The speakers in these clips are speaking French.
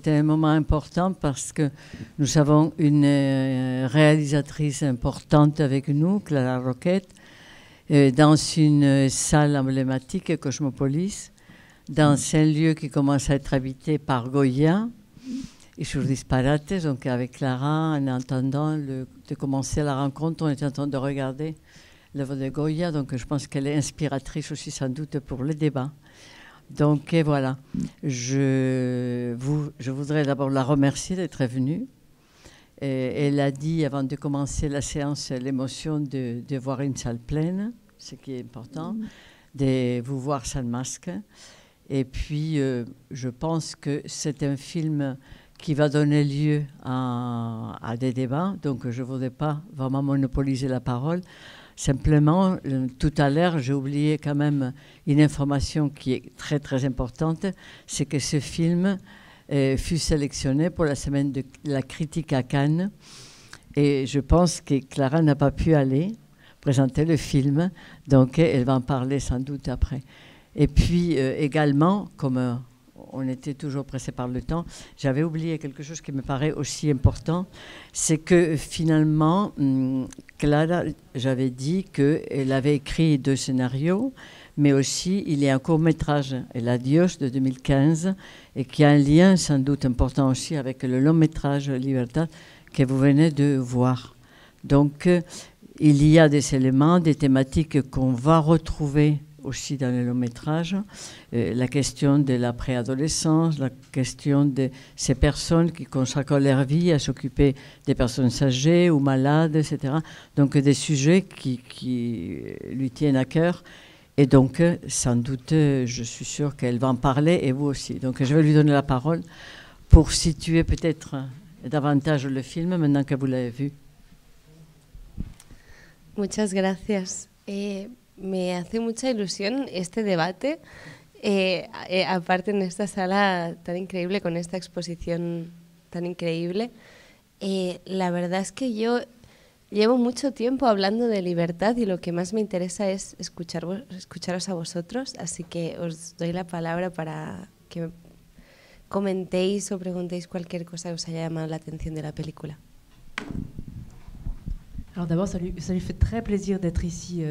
c'était un moment important parce que nous avons une réalisatrice importante avec nous, Clara Roquette, dans une salle emblématique, Cosmopolis, dans un lieu qui commence à être habité par Goya et sur Disparates. Donc avec Clara, en attendant de commencer la rencontre, on était en train de regarder l'œuvre de Goya, donc je pense qu'elle est inspiratrice aussi sans doute pour le débat. Donc voilà, je voudrais d'abord la remercier d'être venue. Elle a dit avant de commencer la séance l'émotion de voir une salle pleine, ce qui est important, de vous voir sans masque. Et puis je pense que c'est un film qui va donner lieu à des débats, donc je ne voudrais pas vraiment monopoliser la parole. Simplement, tout à l'heure, j'ai oublié quand même une information qui est très très importante, c'est que ce film fut sélectionné pour la semaine de la critique à Cannes. Et je pense que Clara n'a pas pu aller présenter le film, donc elle va en parler sans doute après. Et puis également, comme on était toujours pressé par le temps, j'avais oublié quelque chose qui me paraît aussi important, c'est que finalement, Clara, j'avais dit qu'elle avait écrit 2 scénarios, mais aussi il y a un court-métrage, El Adiós de 2015, et qui a un lien sans doute important aussi avec le long-métrage Libertad que vous venez de voir. Donc, il y a des éléments, des thématiques qu'on va retrouver aussi dans le long métrage, la question de la préadolescence, la question de ces personnes qui consacrent leur vie à s'occuper des personnes âgées ou malades, etc. Donc des sujets qui lui tiennent à cœur. Et donc, sans doute, je suis sûre qu'elle va en parler, et vous aussi. Donc je vais lui donner la parole pour situer peut-être davantage le film, maintenant que vous l'avez vu. Muchas gracias. Me hace mucha ilusión este debate, aparte en esta sala tan increíble, con esta exposición tan increíble. La verdad es que yo llevo mucho tiempo hablando de libertad y lo que más me interesa es escucharos a vosotros, así que os doy la palabra para que me comentéis o preguntéis cualquier cosa que os haya llamado la atención de la película. Alors d'abord, ça lui fait très plaisir d'être ici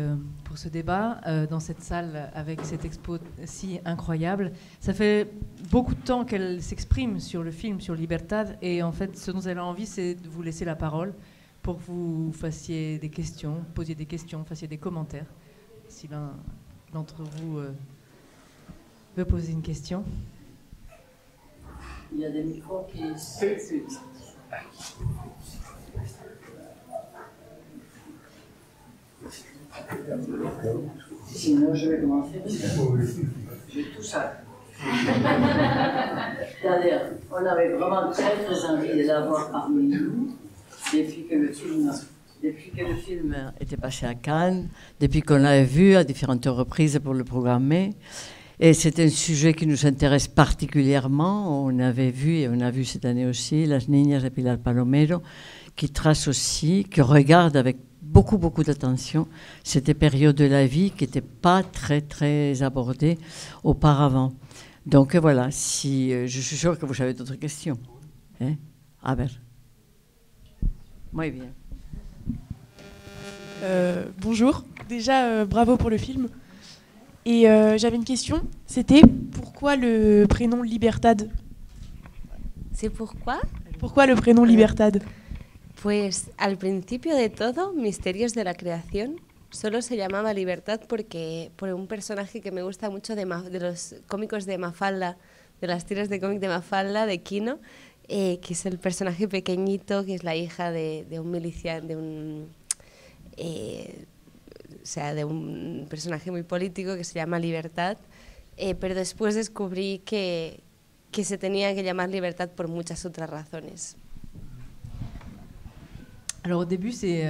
pour ce débat, dans cette salle avec cette expo si incroyable. Ça fait beaucoup de temps qu'elle s'exprime sur le film, sur Libertad, et en fait, ce dont elle a envie, c'est de vous laisser la parole pour que vous fassiez des questions, posiez des questions, fassiez des commentaires. Si l'un d'entre vous veut poser une question. Il y a des micros qui... Sinon, je vais commencer. J'ai tout ça. C'est-à-dire, on avait vraiment très très envie de l'avoir parmi nous depuis que le film était passé à Cannes, depuis qu'on l'avait vu à différentes reprises pour le programmer. Et c'est un sujet qui nous intéresse particulièrement. On avait vu, et on a vu cette année aussi, Las Niñas de Pilar Palomero, qui trace aussi, qui regarde avec beaucoup d'attention cette période de la vie qui n'était pas très très abordée auparavant. Donc voilà, je suis sûre que vous avez d'autres questions. Hein? A ver. Muy bien. Bonjour, déjà bravo pour le film. Et j'avais une question, c'était pourquoi le prénom Libertad? C'est pourquoi? Pourquoi le prénom Libertad? Pues al principio de todo, Misterios de la Creación, solo se llamaba Libertad por un personaje que me gusta mucho de los cómicos de Mafalda, de las tiras de cómic de Mafalda, de Quino, que es el personaje pequeñito, que es la hija de un miliciano, de un personaje muy político que se llama Libertad, pero después descubrí que se tenía que llamar Libertad por muchas otras razones. Alors au début, c'est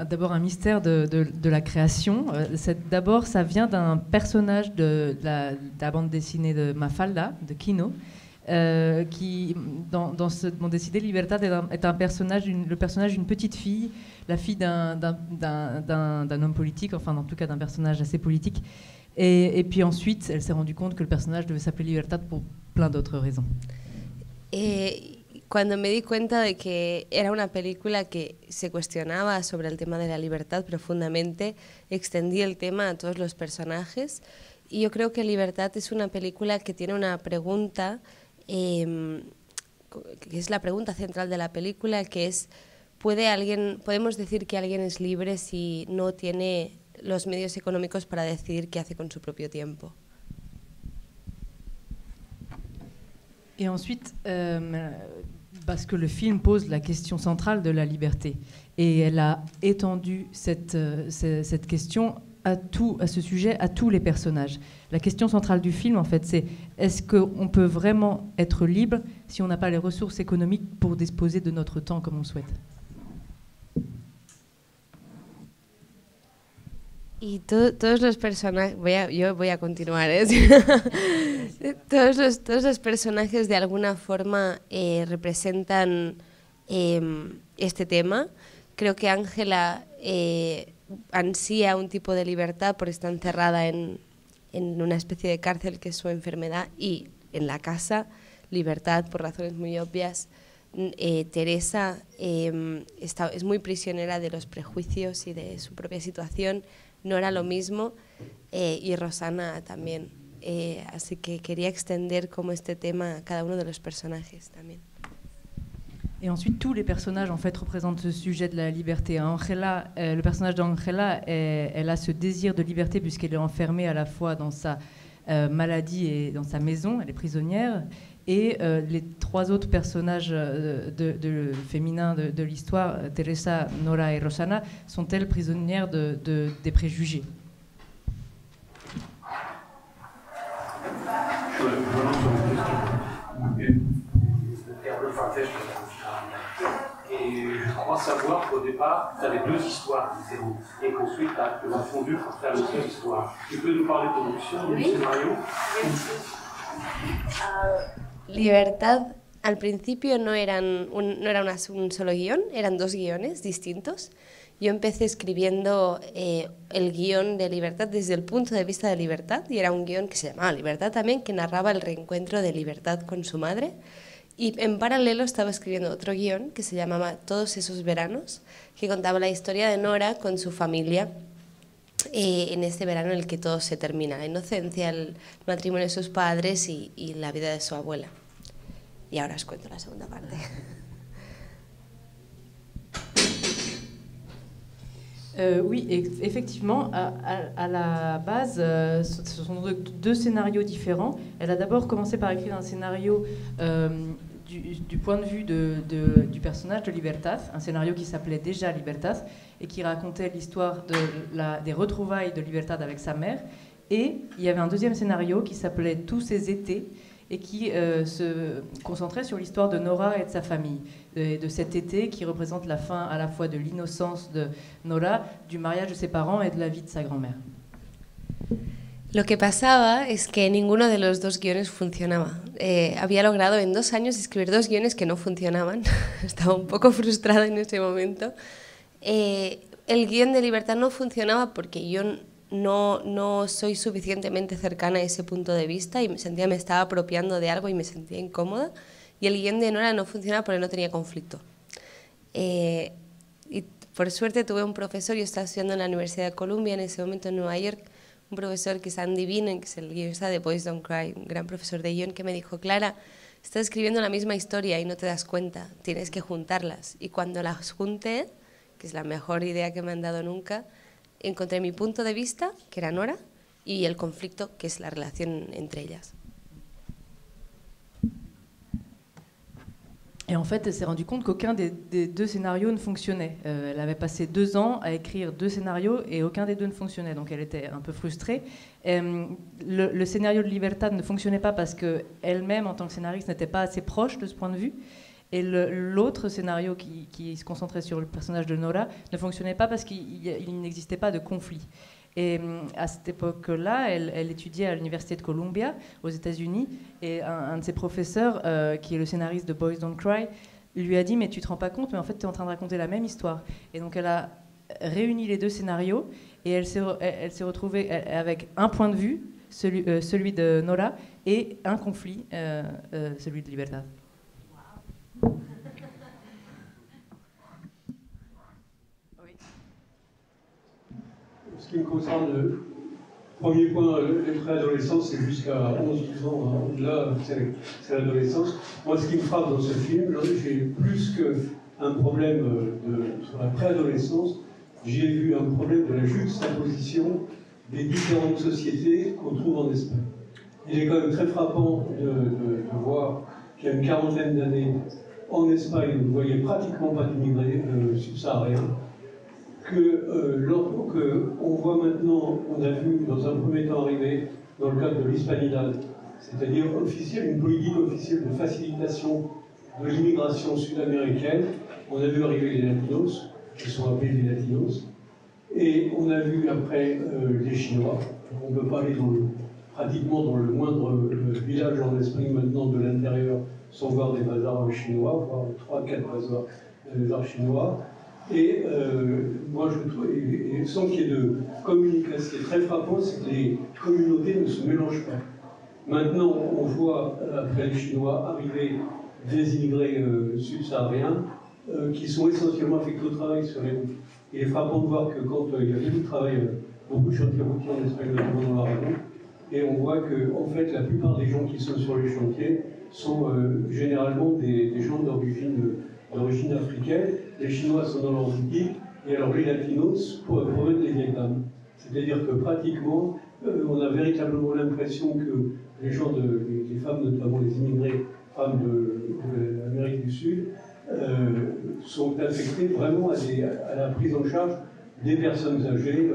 d'abord un mystère de la création. D'abord, ça vient d'un personnage de la bande dessinée de Mafalda, de Quino, qui, dans cette bande dessinée, Libertad est le personnage d'une petite fille, la fille d'un homme politique, enfin en tout cas d'un personnage assez politique. Et puis ensuite, elle s'est rendue compte que le personnage devait s'appeler Libertad pour plein d'autres raisons. Cuando me di cuenta de que era una película que se cuestionaba sobre el tema de la libertad profundamente, extendí el tema a todos los personajes y yo creo que Libertad es una película que tiene una pregunta, que es la pregunta central de la película, que es, ¿podemos decir que alguien es libre si no tiene los medios económicos para decidir qué hace con su propio tiempo? Et ensuite, parce que le film pose la question centrale de la liberté. Et elle a étendu cette question à ce sujet, à tous les personnages. La question centrale du film, en fait, c'est est-ce qu'on peut vraiment être libre si on n'a pas les ressources économiques pour disposer de notre temps comme on souhaite? Y todos los personajes, yo voy a continuar, ¿eh? todos los personajes de alguna forma representan este tema. Creo que Ángela ansía un tipo de libertad porque está encerrada en una especie de cárcel que es su enfermedad, y en la casa, libertad por razones muy obvias. Teresa es muy prisionera de los prejuicios y de su propia situación. Nora lo mismo, y Rosana también. Así que quería extender como este tema a cada uno de los personajes también. Et ensuite, tous les personnages en fait représentent ce sujet de la liberté. Angela, le personnage d'Angela, elle a ce désir de liberté puisqu'elle est enfermée à la fois dans sa maladie et dans sa maison, elle est prisonnière. Et les trois autres personnages féminins de l'histoire, Teresa, Nora et Rosana, sont elles prisonnières des préjugés. Et je crois savoir qu'au départ, tu avais deux histoires différentes et qu'ensuite tu as fondu pour faire une seule histoire. Tu peux nous parler de ton option, du scénario? Libertad, al principio no era un solo guión, eran dos guiones distintos. Yo empecé escribiendo el guión de Libertad desde el punto de vista de Libertad, y era un guión que se llamaba Libertad también, que narraba el reencuentro de Libertad con su madre. Y en paralelo estaba escribiendo otro guión que se llamaba Todos esos veranos, que contaba la historia de Nora con su familia en este verano en el que todo se termina, la inocencia, el matrimonio de sus padres y la vida de su abuela. Y ahora os cuento la segunda parte. Oui, effectivement, à la base, ce sont deux scénarios différents. Elle a d'abord commencé par écrire un scénario du point de vue du personnage de Libertad, un scénario qui s'appelait déjà Libertad et qui racontait l'histoire des retrouvailles de Libertad avec sa mère. Et il y avait un deuxième scénario qui s'appelait Tous ces étés et qui se concentrait sur l'histoire de Nora et de sa famille, de cet été qui représente la fin à la fois de l'innocence de Nora, du mariage de ses parents et de la vie de sa grand-mère. Lo que pasaba es que ninguno de los dos guiones funcionaba. Había logrado en 2 años escribir 2 guiones que no funcionaban. Estaba un poco frustrada en ese momento. El guión de Libertad no funcionaba porque yo no soy suficientemente cercana a ese punto de vista y me estaba apropiando de algo y me sentía incómoda. Y el guión de Nora no funcionaba porque no tenía conflicto. Y por suerte tuve un profesor, yo estaba estudiando en la Universidad de Columbia en ese momento en Nueva York, un profesor que es Andy Bean, que es el guionista de Boys Don't Cry, un gran profesor de guión, que me dijo: Clara, estás escribiendo la misma historia y no te das cuenta, tienes que juntarlas. Y cuando las junté, que es la mejor idea que me han dado nunca, encontré mi punto de vista, que era Nora, y el conflicto, que es la relación entre ellas. Et en fait, elle s'est rendue compte qu'aucun des deux scénarios ne fonctionnait. Elle avait passé 2 ans à écrire 2 scénarios et aucun des deux ne fonctionnait. Donc elle était un peu frustrée. Le scénario de Libertad ne fonctionnait pas parce qu'elle-même, en tant que scénariste, n'était pas assez proche de ce point de vue. Et l'autre scénario qui se concentrait sur le personnage de Nora ne fonctionnait pas parce qu'il n'existait pas de conflit. Et à cette époque-là, elle étudiait à l'université de Columbia, aux États-Unis, et un de ses professeurs, qui est le scénariste de Boys Don't Cry, lui a dit « Mais tu te rends pas compte, mais en fait, tu es en train de raconter la même histoire. » Et donc, elle a réuni les 2 scénarios, et elle s'est retrouvée avec un point de vue, celui de Nora, et un conflit, celui de Libertad. qui me concerne, premier point, les préadolescents, c'est jusqu'à 11-12 ans. Hein. Au-delà, c'est l'adolescence. Moi, ce qui me frappe dans ce film, j'ai plus qu'un problème sur la préadolescence, j'ai vu un problème de la juxtaposition des différentes sociétés qu'on trouve en Espagne. Il est quand même très frappant de voir qu'il y a une quarantaine d'années, en Espagne, vous ne voyez pratiquement pas d'immigrés subsahariens, on voit maintenant, on a vu dans un premier temps arriver, dans le cadre de l'Hispanidad, c'est-à-dire une politique officielle de facilitation de l'immigration sud-américaine. On a vu arriver les Latinos, qui sont appelés les Latinos, et on a vu après les Chinois. On peut pas aller pratiquement dans le moindre village en Espagne maintenant de l'intérieur sans voir des bazars chinois, voire 3-4 bazars chinois. Et moi je trouve, et sans qu'il y ait de communication, ce qui est très frappant, c'est que les communautés ne se mélangent pas. Maintenant, on voit, après les Chinois, arriver des immigrés subsahariens qui sont essentiellement affectés au travail sur les routes. Il est frappant de voir que quand il y a beaucoup de travail, beaucoup de chantiers routiers en Espagne, notamment dans l'Aragon, et on voit que, en fait, la plupart des gens qui sont sur les chantiers sont généralement des gens d'origine africaine. Les Chinois sont dans leur boutique, et alors les Latinos promènent les vieilles dames. C'est-à-dire que pratiquement, on a véritablement l'impression que les femmes, notamment les immigrés, femmes de l'Amérique du Sud, sont affectées vraiment à la prise en charge des personnes âgées,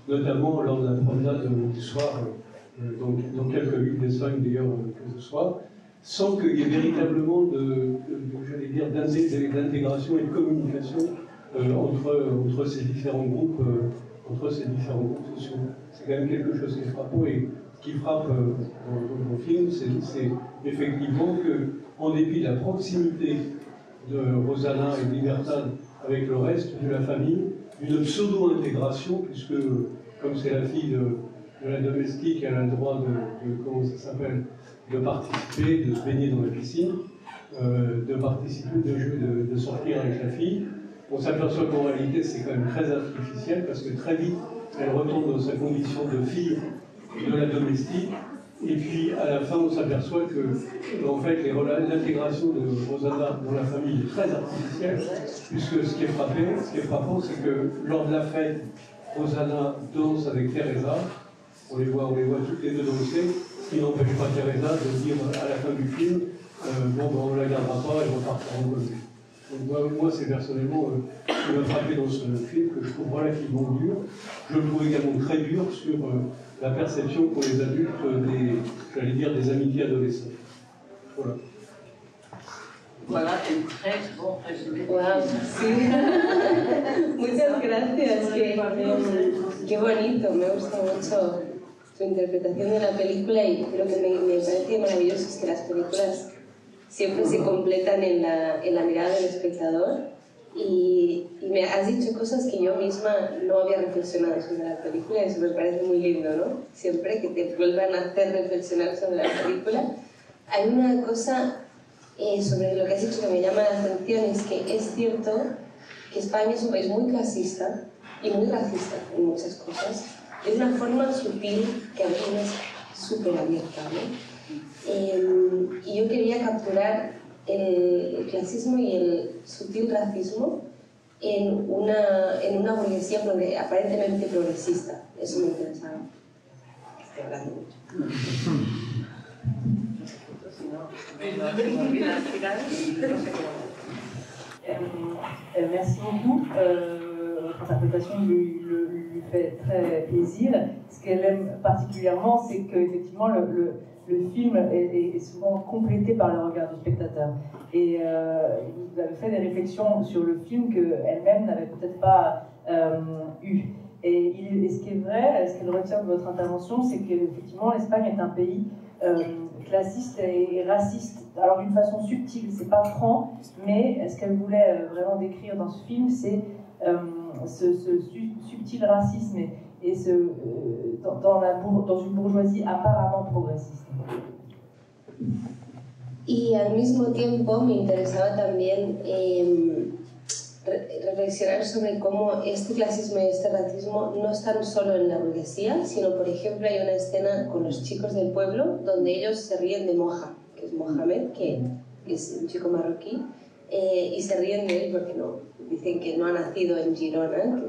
notamment lors de la promenade du soir, dans quelques villes d'Espagne d'ailleurs que ce soit, sans qu'il y ait véritablement d'intégration et de communication entre ces différents groupes sociaux. C'est quand même quelque chose qui est frappant, et ce qui frappe dans mon film, c'est effectivement qu'en dépit de la proximité de Rosanna et de Libertad avec le reste de la famille, d'une pseudo-intégration, puisque comme c'est la fille de la domestique, elle a le droit comment ça s'appelle, de participer, de se baigner dans la piscine, de participer, de sortir avec la fille. On s'aperçoit qu'en réalité c'est quand même très artificiel, parce que très vite elle retombe dans sa condition de fille de la domestique, et puis à la fin on s'aperçoit que en fait l'intégration de Rosanna dans la famille est très artificielle, puisque ce qui est frappant, c'est que lors de la fête, Rosanna danse avec Teresa, on les voit toutes les deux danser, ce qui n'empêche pas Teresa de dire à la fin du film on ne la gardera pas, elle repartira en Colombie. Donc moi c'est personnellement ce qui m'a frappé dans ce film, que je trouve relativement dur. Je le trouve également très dur sur la perception qu'ont les adultes des amitiés adolescentes. Voilà. Voilà un très bon résumé. Wow, sí. Muchas gracias. Qué bonito, me gusta mucho su interpretación de la película, y lo que me parece maravilloso es que las películas siempre se completan en la mirada del espectador, y me has dicho cosas que yo misma no había reflexionado sobre la película, y eso me parece muy lindo, ¿no? Siempre que te vuelvan a hacer reflexionar sobre la película. Hay una cosa sobre lo que has dicho que me llama la atención, es que es cierto que España es un país muy clasista y muy racista en muchas cosas, de una forma sutil que a veces es súper abierta, ¿no? Y yo quería capturar el clasismo y el sutil racismo en una burguesía aparentemente progresista. Eso me interesaba. Estoy hablando mucho. Merci beaucoup. Votre interprétation lui fait très plaisir. Ce qu'elle aime particulièrement, c'est qu'effectivement le film est souvent complété par le regard du spectateur. Et vous avez fait des réflexions sur le film qu'elle-même n'avait peut-être pas eues. Et ce qui est vrai, ce qu'elle retient de votre intervention, c'est qu'effectivement l'Espagne est un pays classiste et raciste, alors d'une façon subtile, c'est pas franc, mais ce qu'elle voulait vraiment décrire dans ce film, c'est ce subtil racisme et dans une bourgeoisie apparemment progresiste. Y al mismo tiempo me interesaba también reflexionar sobre cómo este clasismo y este racismo no están solo en la burguesía, sino, por ejemplo, hay una escena con los chicos del pueblo donde ellos se ríen de Moja, que es Mohamed, que es un chico marroquí, y se ríen de él porque no, dicen que no ha nacido en Girona,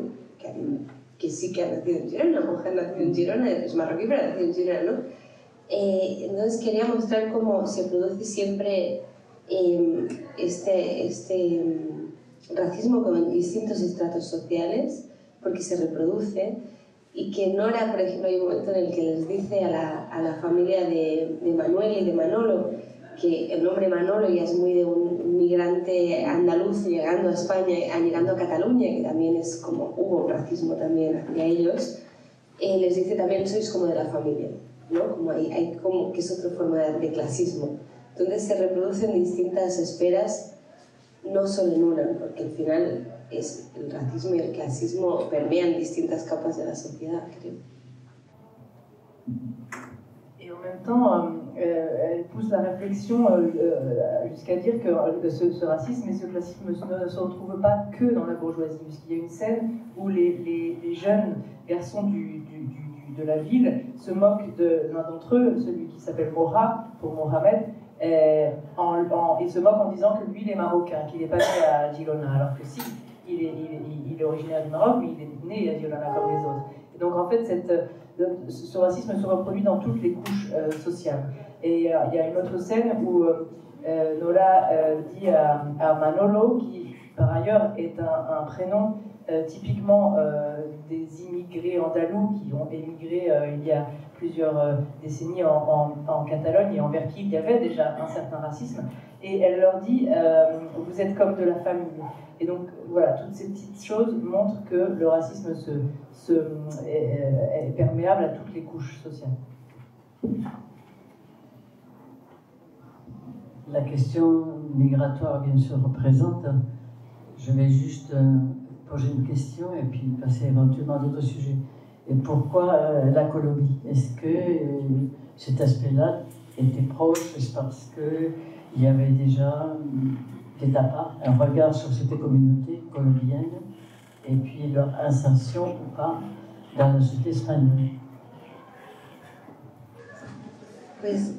que sí que ha nacido en Girona. Moja ha nacido en Girona, es marroquí, pero ha nacido en Girona, ¿no? Entonces quería mostrar cómo se produce siempre este racismo con distintos estratos sociales, porque se reproduce, y que Nora, por ejemplo, hay un momento en el que les dice a la familia de Manuel y de Manolo, que el nombre Manolo ya es muy de un migrante andaluz llegando a España, llegando a Cataluña, que también es como, hubo un racismo también hacia ellos, les dice también sois como de la familia, ¿no? Como hay como que es otra forma de clasismo. Entonces se reproducen distintas esferas, no solo en una, porque al final es el racismo y el clasismo permean distintas capas de la sociedad, creo. Et en même temps, elle pousse la réflexion jusqu'à dire que ce racisme et ce classisme ne se retrouvent pas que dans la bourgeoisie, puisqu'il y a une scène où les jeunes garçons de la ville se moquent de l'un d'entre eux, celui qui s'appelle Moha, pour Mohamed, il se moque en disant que lui il est marocain, qu'il n'est pas né à Girona, alors que si, il est originaire du Maroc, mais il est né à Girona comme les autres. Et donc en fait, ce racisme se reproduit dans toutes les couches sociales. Et il y a une autre scène où Nola dit à Manolo, qui par ailleurs est un prénom typiquement des immigrés andalous qui ont émigré il y a plusieurs décennies en Catalogne et envers qui il y avait déjà un certain racisme. Et elle leur dit vous êtes comme de la famille. Et donc voilà, toutes ces petites choses montrent que le racisme est perméable à toutes les couches sociales. La question migratoire, bien sûr, représente. Je vais juste poser une question et puis passer éventuellement à d'autres sujets. Et pourquoi la Colombie? Est-ce que cet aspect-là était proche? Est-ce parce qu'il y avait déjà un regard sur cette communauté colombienne et puis leur insertion ou pas dans la société espagnole? Pues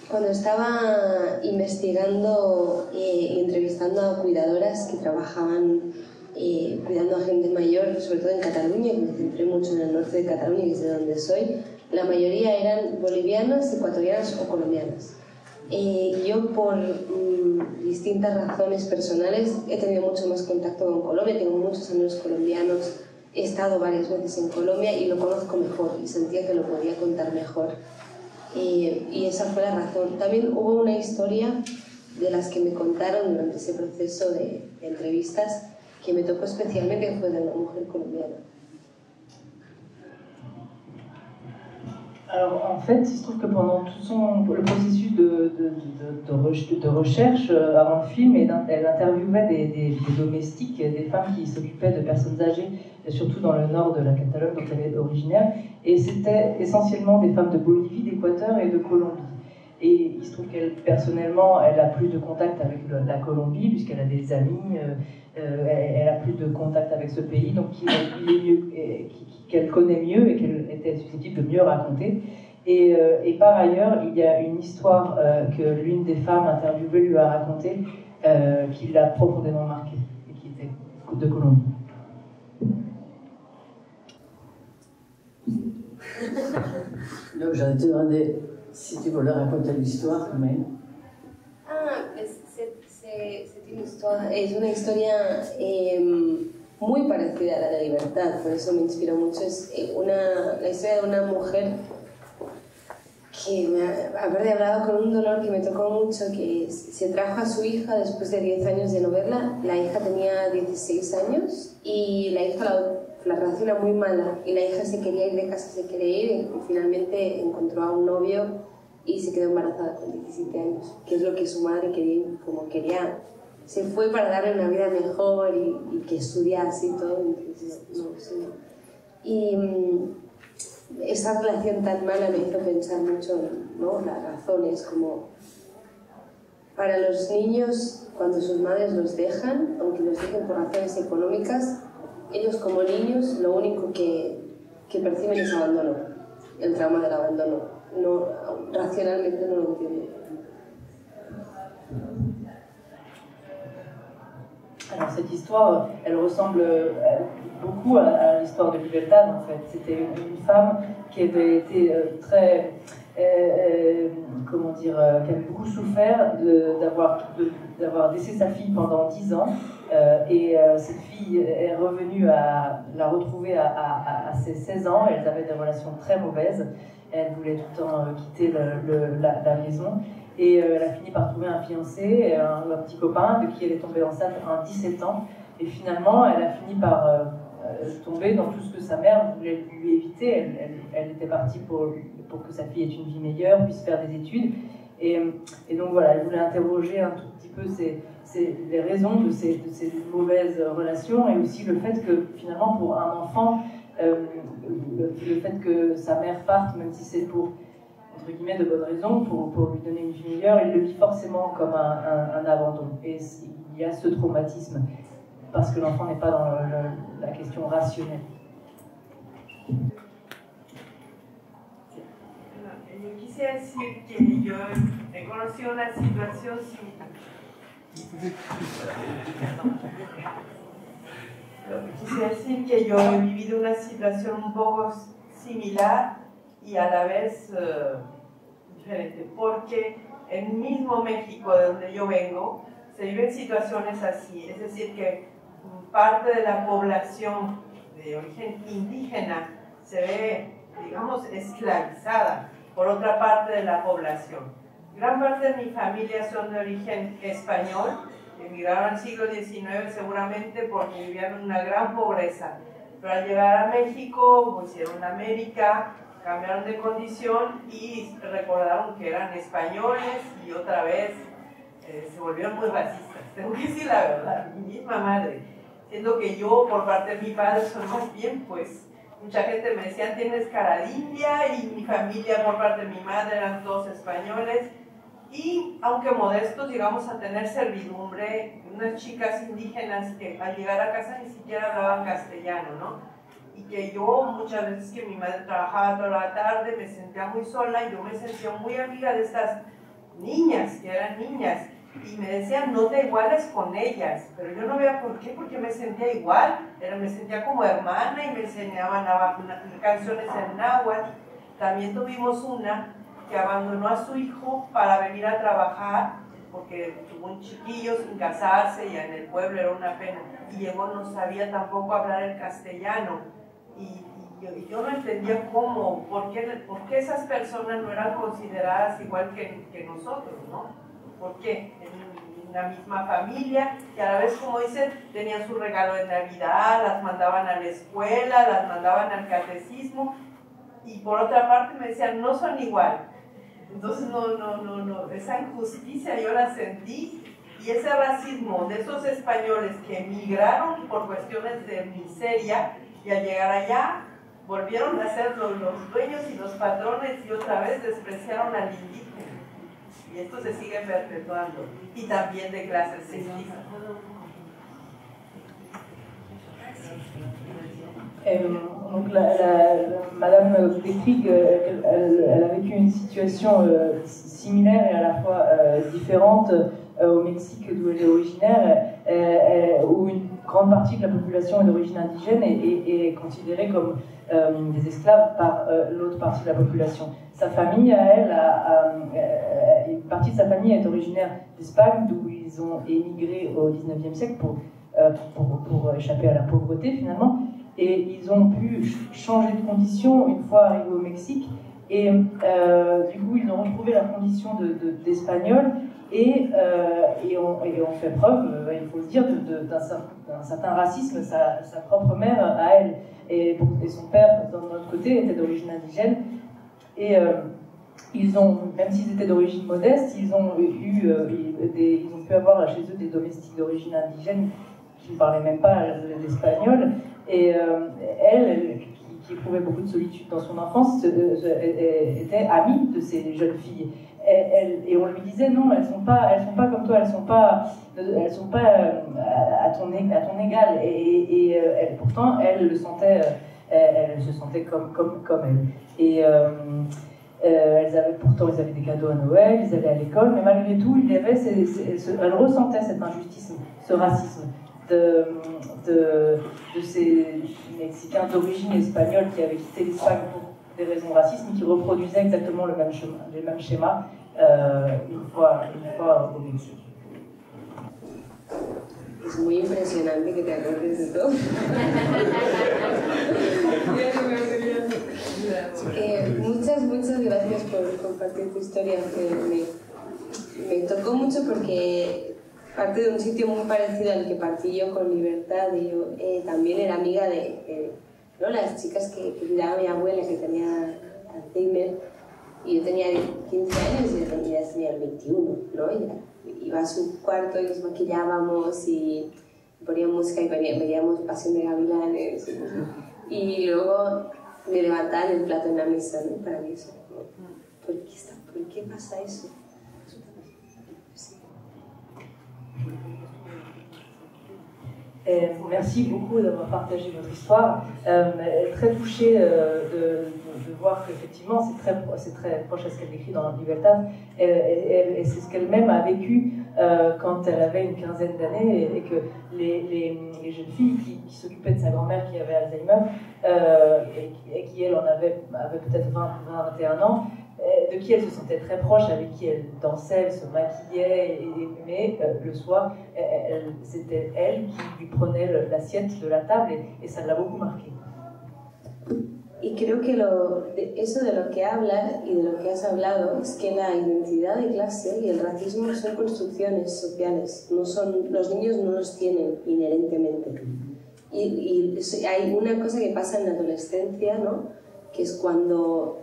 cuando estaba investigando y entrevistando a cuidadoras que trabajaban cuidando a gente mayor, sobre todo en Cataluña, que me centré mucho en el norte de Cataluña, que es de donde soy, la mayoría eran bolivianas, ecuatorianas o colombianas. Yo, por distintas razones personales, he tenido mucho más contacto con Colombia, tengo muchos amigos colombianos, he estado varias veces en Colombia y lo conozco mejor y sentía que lo podía contar mejor. Y esa fue la razón. También hubo una historia de las que me contaron durante ese proceso de entrevistas que me tocó especialmente, que fue de una mujer colombiana. Alors en fait, il se trouve que pendant tout le processus de recherche avant le film, elle interviewait des domestiques, des femmes qui s'occupaient de personnes âgées, surtout dans le nord de la Catalogne dont elle est originaire, et c'était essentiellement des femmes de Bolivie, d'Équateur et de Colombie. Et il se trouve qu'elle, personnellement, elle a plus de contact avec la Colombie, puisqu'elle a des amis, elle a plus de contact avec ce pays, donc qu'elle connaît mieux et qu'elle était susceptible de mieux raconter. Et par ailleurs, il y a une histoire que l'une des femmes interviewées lui a racontée, qui l'a profondément marquée, et qui était de Colombie. Donc j'allais te demander si tu voulais raconter l'histoire, mais... Es una historia muy parecida a la de Libertad, por eso me inspiró mucho. Es la historia de una mujer que, aparte, hablaba con un dolor que me tocó mucho, que se trajo a su hija después de 10 años de no verla. La hija tenía 16 años y la hija la relación era muy mala y la hija se quería ir de casa, se quería ir y finalmente encontró a un novio y se quedó embarazada con 17 años, que es lo que su madre quería, se fue para darle una vida mejor y que estudiase y todo. Entonces, y esa relación tan mala me hizo pensar mucho, ¿no? Las razones, como Para los niños, cuando sus madres los dejan, aunque los dejen por razones económicas, ellos como niños lo único que perciben es abandono, el trauma del abandono. No, racionalmente no lo entienden. Alors cette histoire, elle ressemble beaucoup à l'histoire de Libertad en fait. C'était une femme qui avait été très, comment dire, qui avait beaucoup souffert d'avoir laissé sa fille pendant 10 ans. Cette fille est revenue l'a retrouvée à ses 16 ans. Elles avaient des relations très mauvaises. Elle voulait tout le temps quitter la maison. Et elle a fini par trouver un fiancé, un petit copain, de qui elle est tombée enceinte à 17 ans. Et finalement, elle a fini par tomber dans tout ce que sa mère voulait lui éviter. Elle était partie pour que sa fille ait une vie meilleure, puisse faire des études. Et donc voilà, elle voulait interroger un tout petit peu les raisons de ces mauvaises relations, et aussi le fait que finalement, pour un enfant, le fait que sa mère parte, même si c'est pour entre guillemets de bonnes raisons, pour lui donner une vie meilleure, il le vit forcément comme un abandon. Et il y a ce traumatisme, parce que l'enfant n'est pas dans la question rationnelle. Yo quisiera decir que yo he conocido una situación Quisiera decir que yo he vivido una situación un poco similar y a la vez diferente, porque en el mismo México, de donde yo vengo, se viven situaciones así, es decir, que parte de la población de origen indígena se ve, digamos, esclavizada por otra parte de la población. Gran parte de mi familia son de origen español, emigraron al siglo XIX seguramente porque vivían en una gran pobreza, pero al llegar a México, hicieron América, cambiaron de condición y recordaron que eran españoles y otra vez se volvieron muy racistas. Tengo que decir la verdad, mi misma madre, siendo que yo por parte de mi padre soy más bien, pues mucha gente me decía tienes cara de india, y mi familia por parte de mi madre eran todos españoles, y aunque modestos llegamos a tener servidumbre, unas chicas indígenas que al llegar a casa ni siquiera hablaban castellano, ¿no? Y que yo muchas veces que mi madre trabajaba toda la tarde me sentía muy sola y yo me sentía muy amiga de estas niñas, que eran niñas, y me decían no te iguales con ellas, pero yo no veía por qué, porque me sentía igual, me sentía como hermana y me enseñaban canciones en náhuatl. También tuvimos una que abandonó a su hijo para venir a trabajar porque tuvo un chiquillo sin casarse y en el pueblo era una pena, y llegó, no sabía tampoco hablar el castellano. Y yo no entendía cómo, por qué esas personas no eran consideradas igual que nosotros, ¿no? Porque en la misma familia, y a la vez, como dicen, tenían su regalo de Navidad, las mandaban a la escuela, las mandaban al catecismo, y por otra parte me decían, no son igual. Entonces, no, esa injusticia yo la sentí, y ese racismo de esos españoles que emigraron por cuestiones de miseria, y al llegar allá volvieron a ser los dueños y los patrones y otra vez despreciaron al indígena. Y esto se sigue perpetuando. Y también de clases sexistas. Donc Madame Petrig, elle a vécu une situation similaire et à la fois différente au Mexique d'où elle est originaire, où une grande partie de la population est d'origine indigène et est considérée comme des esclaves par l'autre partie de la population. Sa famille, à elle, une partie de sa famille est originaire d'Espagne, d'où ils ont émigré au XIXe siècle pour échapper à la pauvreté finalement. Et ils ont pu changer de condition une fois arrivés au Mexique. Et du coup, ils ont retrouvé la condition d'Espagnols et ont fait preuve, il faut le dire, d'un certain racisme. Sa propre mère, à elle, et son père, d'un autre côté, était d'origine indigène. Et ils ont, même s'ils étaient d'origine modeste, ils ont pu avoir chez eux des domestiques d'origine indigène qui ne parlaient même pas l'espagnol. Et elle, qui éprouvait beaucoup de solitude dans son enfance, était amie de ces jeunes filles. et on lui disait non, elles sont pas comme toi, elles sont pas à ton égal. Et pourtant, elle se sentait comme elle. Et ils avaient des cadeaux à Noël, ils allaient à l'école, mais malgré tout, elle ressentait cette injustice, ce racisme de ces Mexicains d'origine espagnole qui avaient quitté l'Espagne pour des raisons racistes, mais qui reproduisaient exactement les mêmes schémas une fois au Mexique. Es muy impresionante que te acuerdes de todo. Muchas gracias por compartir tu historia, que me tocó mucho porque parte de un sitio muy parecido al que partí yo con Libertad. Y yo también era amiga de ¿no? Las chicas que cuidaba mi abuela, que tenía Alzheimer, y yo tenía 15 años y ellas tenían 21, ¿no? Y iba a su cuarto y nos maquillábamos y poníamos música y veíamos Pasión de Gavilanes. Y luego me levantaban el plato en la mesa, ¿no? Para mí eso, ¿por qué pasa eso? Merci beaucoup d'avoir partagé votre histoire. Très touchée de voir qu'effectivement c'est très proche à ce qu'elle décrit dans Libertad. Et c'est ce qu'elle-même a vécu quand elle avait une quinzaine d'années et que les jeunes filles qui s'occupaient de sa grand-mère qui avait Alzheimer et qui elle en avait peut-être 20-21 ans, de qui elle se sentait très proche, avec qui elle dansait, elle se maquillait, mais le soir, c'était elle qui lui prenait l'assiette de la table et ça l'a beaucoup marqué. Y creo que eso de lo que hablas y de lo que has hablado es que la identidad de clase y el racismo son construcciones sociales, los niños no los tienen inherentemente. Y hay una cosa que pasa en la adolescencia, ¿no? Que es cuando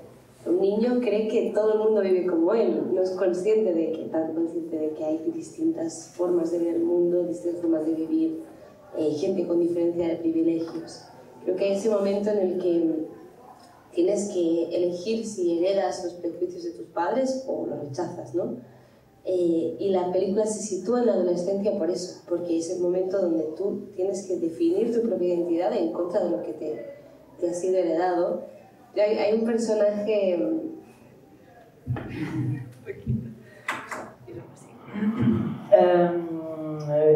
un niño cree que todo el mundo vive como él, no es consciente de que hay distintas formas de ver el mundo, distintas formas de vivir, gente con diferencia de privilegios. Creo que hay ese momento en el que tienes que elegir si heredas los prejuicios de tus padres o los rechazas, ¿no? Y la película se sitúa en la adolescencia por eso, porque es el momento donde tú tienes que definir tu propia identidad en contra de lo que te ha sido heredado. Hay un personaje...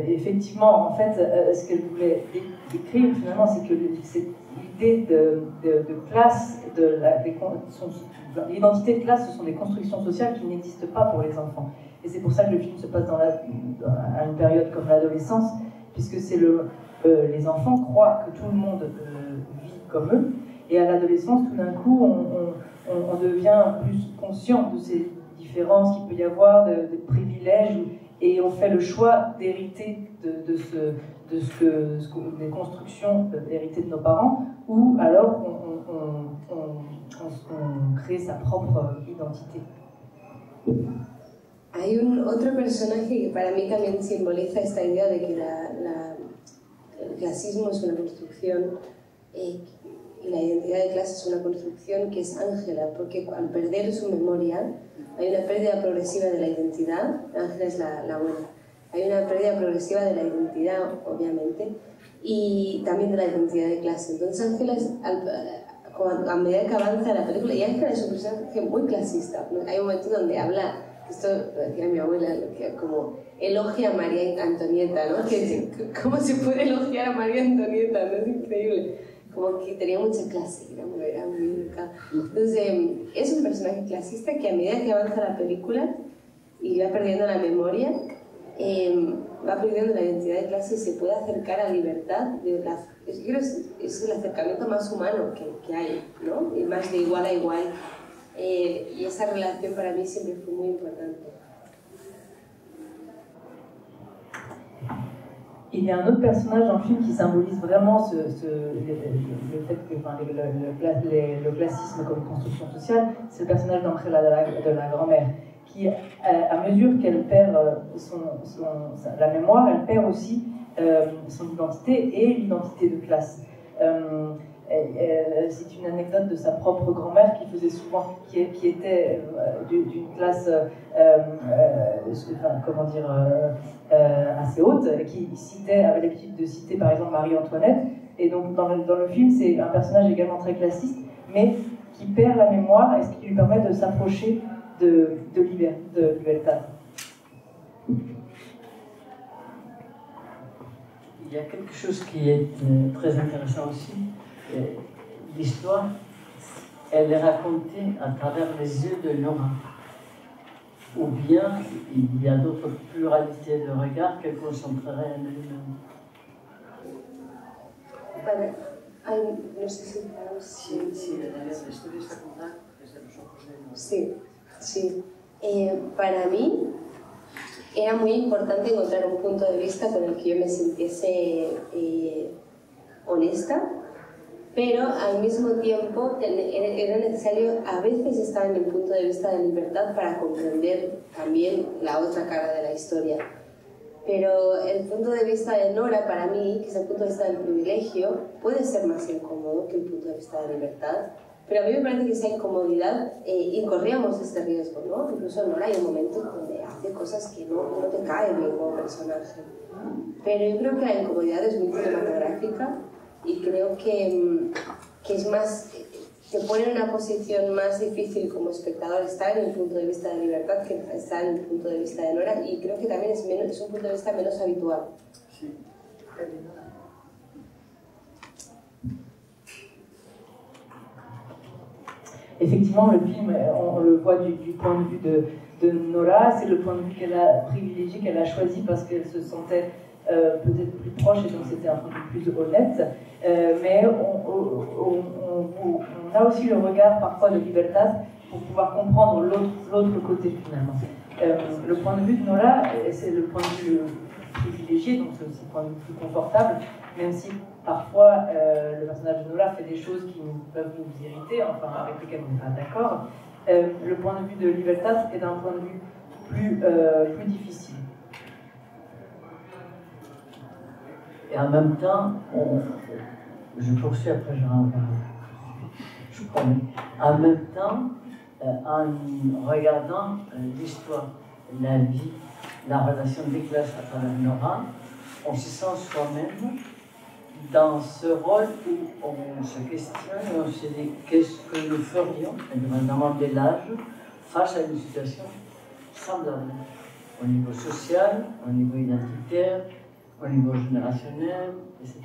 Effectivement, en fait, ce qu'elle voulait décrire finalement, c'est que cette idée de classe, l'identité de classe, ce sont des constructions sociales qui n'existent pas pour les enfants. Et c'est pour ça que le film se passe à une période comme l'adolescence, puisque les enfants croient que tout le monde vit comme eux. Et à l'adolescence, tout d'un coup, on devient plus conscient de ces différences qu'il peut y avoir, des privilèges, et on fait le choix d'hériter des constructions héritées de nos parents, ou alors on crée sa propre identité. Hay otro personaje que para mí también simboliza esta idea de que el clasismo es una construcción y la identidad de clase es una construcción, que es Ángela, porque al perder su memoria hay una pérdida progresiva de la identidad. Ángela es la abuela. Hay una pérdida progresiva de la identidad, obviamente, y también de la identidad de clase. Entonces Ángela es, a medida que avanza la película, y Ángela es un personaje muy clasista. Hay un momento donde habla, esto lo decía mi abuela, como elogia a María Antonieta, ¿no? ¿Cómo se puede elogiar a María Antonieta? ¿No? Es increíble. Como que tenía mucha clase, era muy educada. Entonces, es un personaje clasista que a medida que avanza la película y va perdiendo la memoria, va perdiendo la identidad de clase y se puede acercar a Libertad. Es el acercamiento más humano que hay, ¿no? Y más de igual a igual. Y esa relación para mí siempre fue muy importante. Il y a un autre personnage dans le film qui symbolise vraiment le fait que le classisme comme construction sociale, c'est le personnage d'Angela, de la grand-mère, qui, à mesure qu'elle perd la mémoire, elle perd aussi son identité et l'identité de classe. c'est une anecdote de sa propre grand-mère qui faisait souvent, qui était d'une classe, comment dire, assez haute, qui citait, avait l'habitude de citer par exemple Marie-Antoinette. Et donc dans le film, c'est un personnage également très classiste, mais qui perd la mémoire et ce qui lui permet de s'approcher de Libertad. Il y a quelque chose qui est très intéressant aussi. L'histoire, elle est racontée à travers les yeux de Nora. Ou bien il y a d'autres pluralités de regards qu'elle concentrerait en elle-même. No sé si Sí, sí. Para mí era muy importante encontrar un punto de vista con el que yo me sintiese honesta, pero al mismo tiempo era necesario a veces estar en el punto de vista de libertad para comprender también la otra cara de la historia. Pero el punto de vista de Nora, para mí, que es el punto de vista del privilegio, puede ser más incómodo que el punto de vista de libertad. Pero a mí me parece que esa incomodidad, y corríamos este riesgo, ¿no? Incluso Nora hay un momento donde hace cosas que no te caen bien como personaje. Pero yo creo que la incomodidad es muy cinematográfica y creo que es más... te pone en una posición más difícil como espectador estar en el punto de vista de libertad que estar en el punto de vista de Nora, y creo que también es un punto de vista menos habitual. Sí. Effectivement, le film, on le voit du point de vue de Nora, c'est le point de vue qu'elle a privilégié, qu'elle a choisi parce qu'elle se sentait peut-être plus proche et donc c'était un peu plus honnête. Mais on a aussi le regard parfois de Libertad pour pouvoir comprendre l'autre côté finalement. Le point de vue de Nora, c'est le point de vue privilégié, donc c'est aussi le point de vue plus confortable, même si parfois le personnage de Nora fait des choses qui peuvent nous irriter, enfin avec lesquelles on n'est pas d'accord. Le point de vue de Libertad est d'un point de vue plus difficile. Et en même temps, je poursuis après, je promets. En même temps, en regardant l'histoire, la vie, la relation des classes à travers Nora, on se sent soi-même dans ce rôle où on se questionne et on se dit qu'est-ce que nous ferions, indépendamment de l'âge, face à une situation semblable, au niveau social, au niveau identitaire, au niveau générationnel, etc.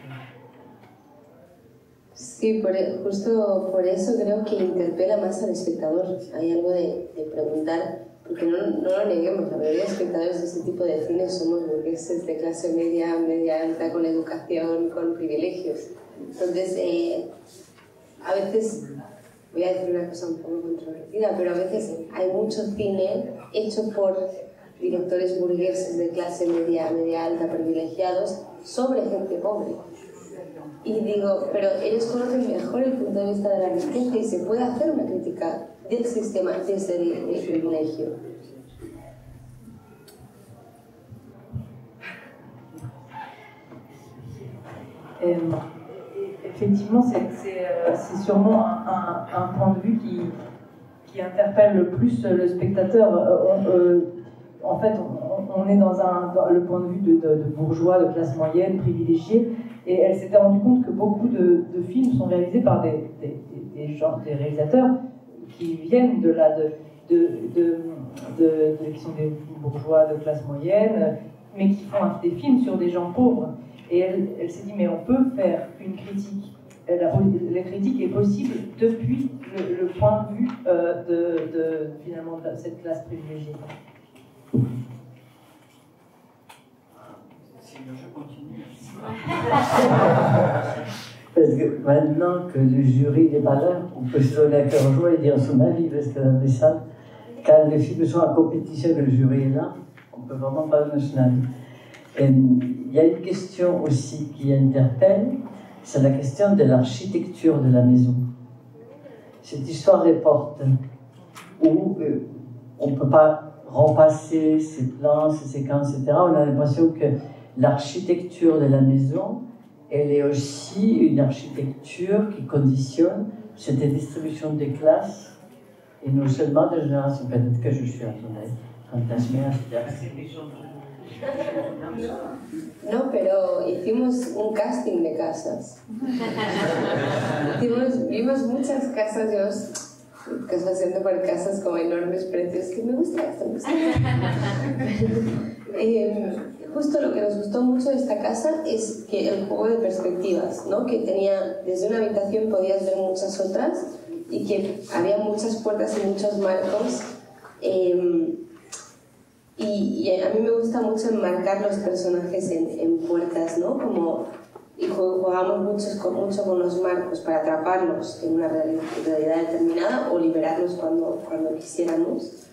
Sí, justo por eso creo que interpela más al espectador. Hay algo de preguntar, porque no lo neguemos, la mayoría de espectadores de este tipo de cine somos burgueses de clase media, media alta, con educación, con privilegios. Entonces, a veces, voy a decir una cosa un poco controvertida, pero a veces hay mucho cine hecho por directores burgueses de clase media, media alta, privilegiados, sobre gente pobre. Y digo, pero ellos conocen mejor el punto de vista de la riqueza y se puede hacer una crítica del sistema desde el privilegio. Effectivement, c'est sûrement un point de vue qui interpelle le plus le spectateur. En fait, on est dans le point de vue de bourgeois, de classe moyenne, privilégié, et elle s'était rendue compte que beaucoup de films sont réalisés par des réalisateurs qui viennent qui sont des bourgeois de classe moyenne, mais qui font des films sur des gens pauvres. Et elle s'est dit, mais on peut faire une critique. La critique est possible depuis le point de vue finalement de cette classe privilégiée. Sinon, je continue. Parce que maintenant que le jury n'est pas là, on peut se donner à cœur joie et dire son avis, parce que dans les salles, quand les films sont en compétition et le jury est là, on ne peut vraiment pas donner son avis. Et il y a une question aussi qui interpelle, c'est la question de l'architecture de la maison. Cette histoire des portes, où on ne peut pas repasser ces plans, ces séquences, etc. On a l'impression que l'architecture de la maison elle est aussi une architecture qui conditionne cette distribution des classes, et non seulement de génération. Peut-être que je suis fantasmée à cette distribution. No, pero hicimos un casting de casas. Vimos muchas casas, casas yendo por casas con enormes precios, que me gusta esto. Justo lo que nos gustó mucho de esta casa es que el juego de perspectivas, ¿no? Que tenía, desde una habitación podías ver muchas otras y que había muchas puertas y muchos marcos. Y a mí me gusta mucho enmarcar los personajes en puertas, ¿no? Y jugamos mucho con los marcos para atraparlos en una realidad determinada o liberarlos cuando quisiéramos.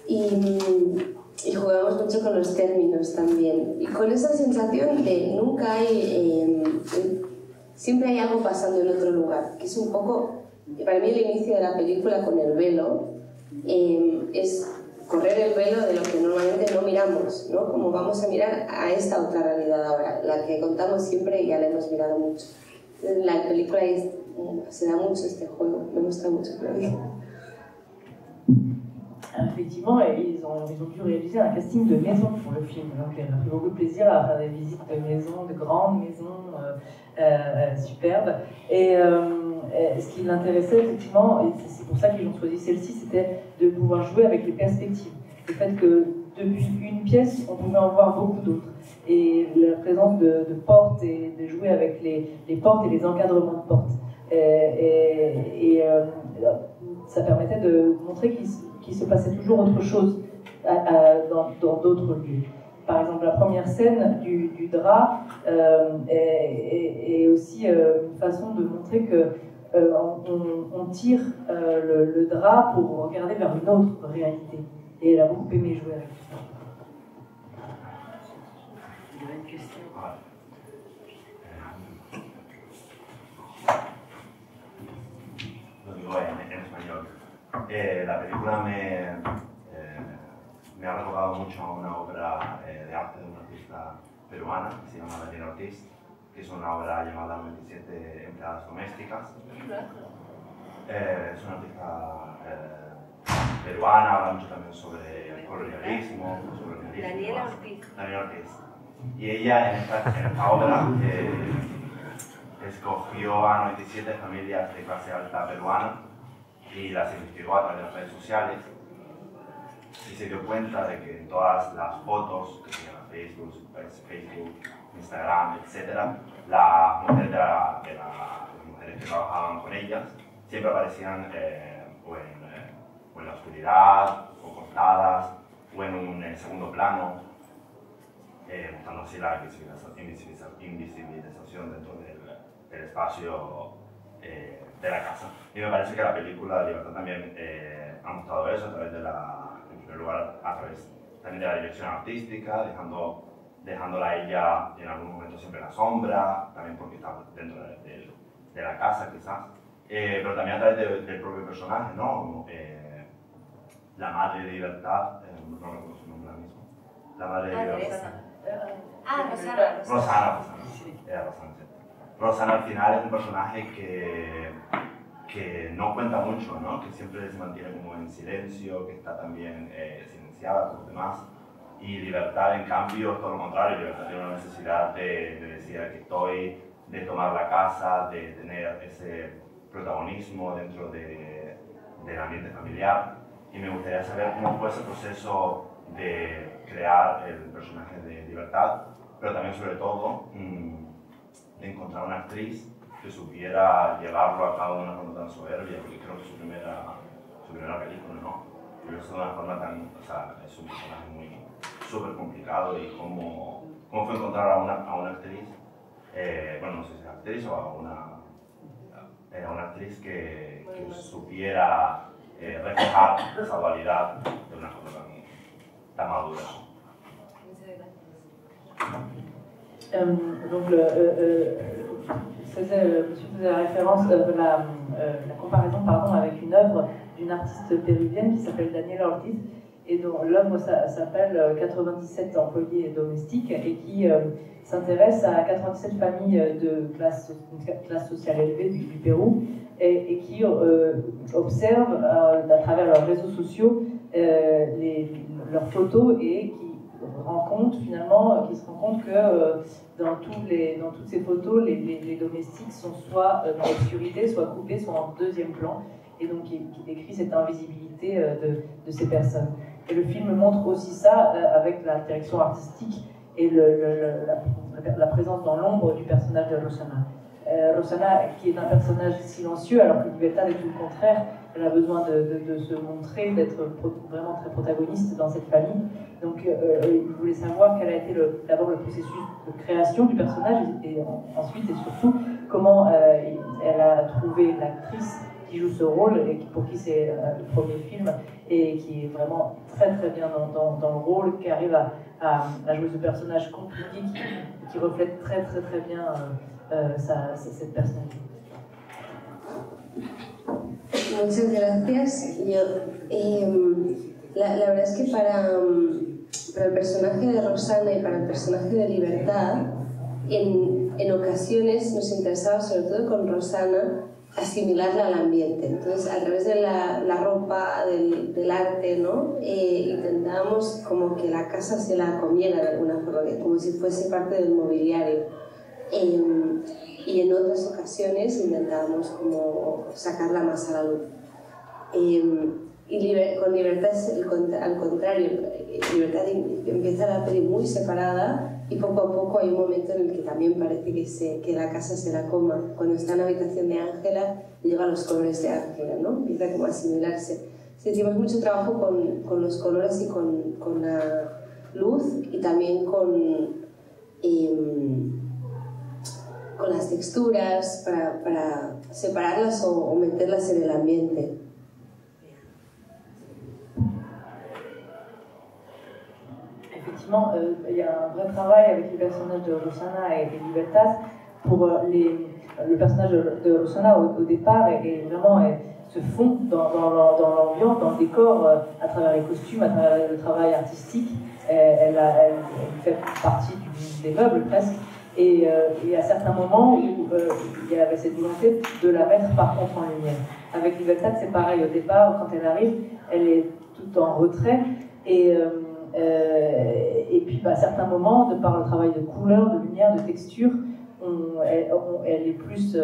Y jugamos mucho con los términos también. Y con esa sensación de nunca siempre hay algo pasando en otro lugar, que es un poco, para mí el inicio de la película con el velo es correr el velo de lo que normalmente no miramos, ¿no? Como vamos a mirar a esta otra realidad ahora, la que contamos siempre y ya la hemos mirado mucho. En la película se da mucho este juego, me gusta mucho, creo que. Effectivement, ils ont pu réaliser un casting de maisons pour le film. Donc, on a pris beaucoup de plaisir à faire des visites de maisons, de grandes maisons superbes. Et ce qui l'intéressait, effectivement, et c'est pour ça qu'ils ont choisi celle-ci, c'était de pouvoir jouer avec les perspectives. Le fait que depuis une pièce, on pouvait en voir beaucoup d'autres. Et la présence de portes et de jouer avec les portes et les encadrements de portes. Ça permettait de montrer qu'il se passait toujours autre chose dans d'autres lieux. Par exemple, la première scène du drap est aussi une façon de montrer que on tire le drap pour regarder vers une autre réalité. Et elle a beaucoup aimé jouer avec ça. Il y avait une question. Lo digo en español. La película me ha recordado mucho a una obra de arte de una artista peruana que se llama Daniela Ortiz, que es una obra llamada 97 empleadas domésticas. Es una artista peruana, habla mucho también sobre el colonialismo, Daniela Ortiz. Daniela Ortiz. Y ella en esta obra escogió a 97 familias de clase alta peruana y las investigó a través de las redes sociales y se dio cuenta de que en todas las fotos que tenían Facebook, Instagram, etc., las mujeres que trabajaban con ellas siempre aparecían o en la oscuridad, o cortadas, o en un segundo plano, buscando así la invisibilización dentro del espacio de la casa. Y me parece que la película Libertad también ha mostrado eso a través de en primer lugar, a través también de la dirección artística, dejándola a ella en algún momento siempre en la sombra, también porque está dentro de la casa quizás, pero también a través del propio personaje, ¿no? La madre de Libertad, no recuerdo su nombre ahora mismo, la madre de Libertad. Rosana. Rosana al final es un personaje que no cuenta mucho, ¿no? Que siempre se mantiene como en silencio, que está también silenciada por los demás. Y Libertad, en cambio, es todo lo contrario. Libertad tiene una necesidad de decir aquí estoy, de tomar la casa, de tener ese protagonismo dentro del ambiente familiar. Y me gustaría saber cómo fue ese proceso de crear el personaje de Libertad, pero también, sobre todo, de encontrar una actriz que supiera llevarlo a cabo de una forma tan soberbia, porque creo que es su primera película, ¿no? Pero es de una forma tan, o sea, es un personaje muy súper complicado. Y cómo fue encontrar a una actriz, bueno, no sé si es actriz o a una actriz que supiera reflejar esa dualidad de una forma tan madura. Donc, monsieur faisait référence la comparaison avec une œuvre d'une artiste péruvienne qui s'appelle Daniela Ortiz, et dont l'œuvre s'appelle 97 employés domestiques et qui s'intéresse à 97 familles de classe sociale élevée du Pérou et qui observe à travers leurs réseaux sociaux leurs photos et qui se rend compte que dans toutes ces photos, les domestiques sont soit dans l'obscurité, soit coupés, soit en deuxième plan, et donc qui décrit cette invisibilité de ces personnes. Et le film montre aussi ça avec la direction artistique et la présence dans l'ombre du personnage de Rosana. Rosana, qui est un personnage silencieux, alors que Libertad est tout le contraire, elle a besoin de se montrer, d'être vraiment très protagoniste dans cette famille. Donc il voulait savoir quel a été d'abord le processus de création du personnage et ensuite et surtout comment elle a trouvé l'actrice qui joue ce rôle et pour qui c'est le premier film et qui est vraiment très très bien dans le rôle, qui arrive à jouer ce personnage compliqué qui reflète très très très bien cette personnalité. Muchas gracias. La verdad es que para el personaje de Rosana y para el personaje de Libertad, en ocasiones nos interesaba, sobre todo con Rosana, asimilarla al ambiente. Entonces, a través de la ropa, del arte, ¿no? Intentábamos como que la casa se la comiera de alguna forma, como si fuese parte del mobiliario. Y en otras ocasiones intentábamos como sacarla más a la luz. Con Libertad es al contrario, Libertad empieza la peli muy separada y poco a poco hay un momento en el que también parece que la casa se la coma. Cuando está en la habitación de Ángela, llega a los colores de Ángela, ¿no? Empieza como a asimilarse. Hicimos mucho trabajo con los colores y con la luz y también con las texturas para separarlas o meterlas en el ambiente. Effectivement, il y a un vrai travail avec les personnages de Rosana et Libertad. Pour le personnage de Rosana au départ se fond dans l'ambiance, dans le décor, à travers les costumes, à travers le travail artistique. Elle fait partie des meubles presque. Et à certains moments où il y avait cette volonté de la mettre par contre en lumière. Avec Libertad, c'est pareil. Au départ, quand elle arrive, elle est tout en retrait. Et puis à certains moments, de par le travail de couleur, de lumière, de texture, elle est plus,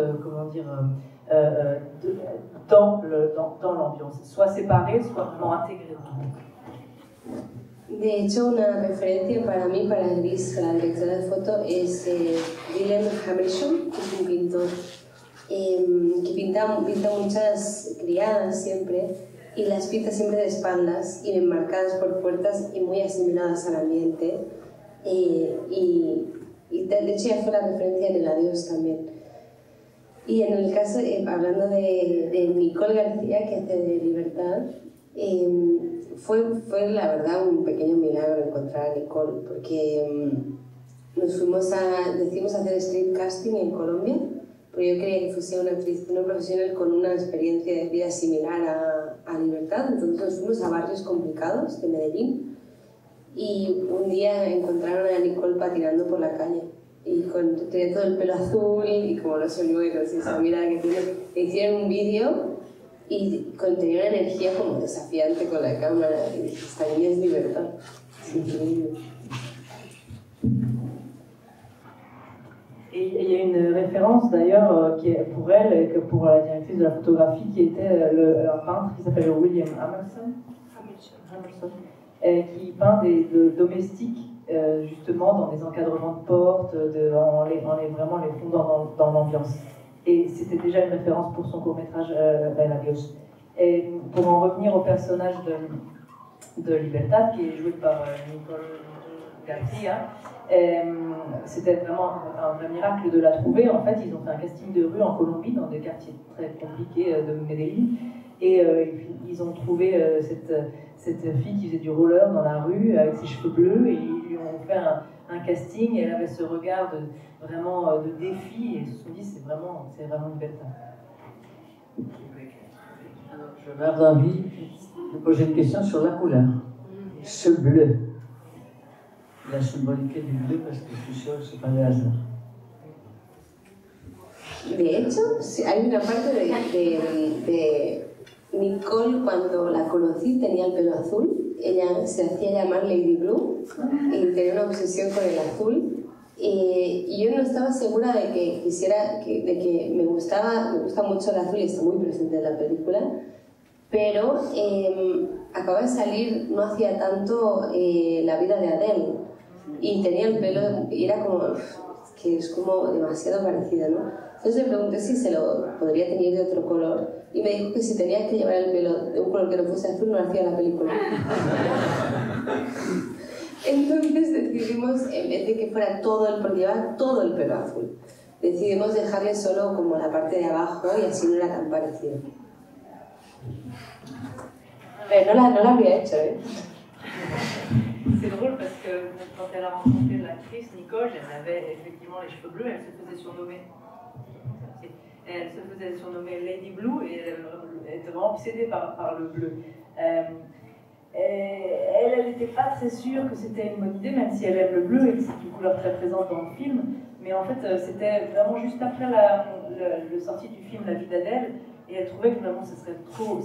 dans l'ambiance, soit séparée, soit vraiment intégrée. De hecho, una referencia para mí, para Gris, la directora de foto, es Willem Hammershøi, que es un pintor que pinta muchas criadas siempre, y las pinta siempre de espaldas y enmarcadas por puertas y muy asimiladas al ambiente. Y de hecho ya fue la referencia en El Adiós también. Y en el caso, hablando de Nicole García, que hace de Libertad, fue la verdad un pequeño milagro encontrar a Nicole, porque decidimos hacer street casting en Colombia, porque yo quería que fuese una actriz, una profesional con una experiencia de vida similar a Libertad. Entonces nos fuimos a barrios complicados de Medellín y un día encontraron a Nicole patinando por la calle y tenía todo el pelo azul y como los hoyuelos y esa mirada que tiene. Le hicieron un vídeo y tenía una energía como desafiante con la cámara y dije, esta niña es Libertad. Es increíble. Et il y a une référence d'ailleurs qui est pour elle et que pour la directrice de la photographie qui était un peintre qui s'appelle William Hammershøi, qui peint des domestiques justement dans des encadrements de portes, en les fondant dans l'ambiance. Et c'était déjà une référence pour son court-métrage El Adiós. Et pour en revenir au personnage de Libertad, qui est joué par Nicole García, c'était vraiment un vrai miracle de la trouver. En fait, ils ont fait un casting de rue en Colombie, dans des quartiers très compliqués de Medellín. Et ils ont trouvé cette fille qui faisait du roller dans la rue avec ses cheveux bleus et ils lui ont fait un casting et elle avait ce regard de défi et ils se sont dit c'est vraiment Libertad. Alors, je vais avoir envie de poser une question sur la couleur. ce bleu. La symbolique du bleu, parce que je suis sûre que ce n'est pas le hasard. De hecho, hay una parte de Nicole, cuando la conocí, tenía el pelo azul. Ella se hacía llamar Lady Blue y tenía una obsesión con el azul. Y yo no estaba segura de que me gusta mucho el azul y está muy presente en la película. Pero acaba de salir, no hacía tanto, La vida de Adele. Y tenía el pelo, y era como, que es como demasiado parecida, ¿no? Entonces le pregunté si se lo podría tener de otro color y me dijo que si tenía que llevar el pelo de un color que no fuese azul no hacía la película. Entonces decidimos, en vez de que fuera porque llevaba todo el pelo azul, decidimos dejarle solo como la parte de abajo y así no era tan parecido. No la habría hecho, ¿eh? C'est drôle parce que quand elle a rencontré l'actrice Nicole, elle avait effectivement les cheveux bleus, elle se faisait surnommer. Elle se faisait surnommer Lady Blue et elle était vraiment obsédée par le bleu. Elle n'était pas très sûre que c'était une bonne idée, même si elle aime le bleu et que c'est une couleur très présente dans le film. Mais en fait, c'était vraiment juste après le sortie du film La vie d'Adèle, et elle trouvait que vraiment c'était trop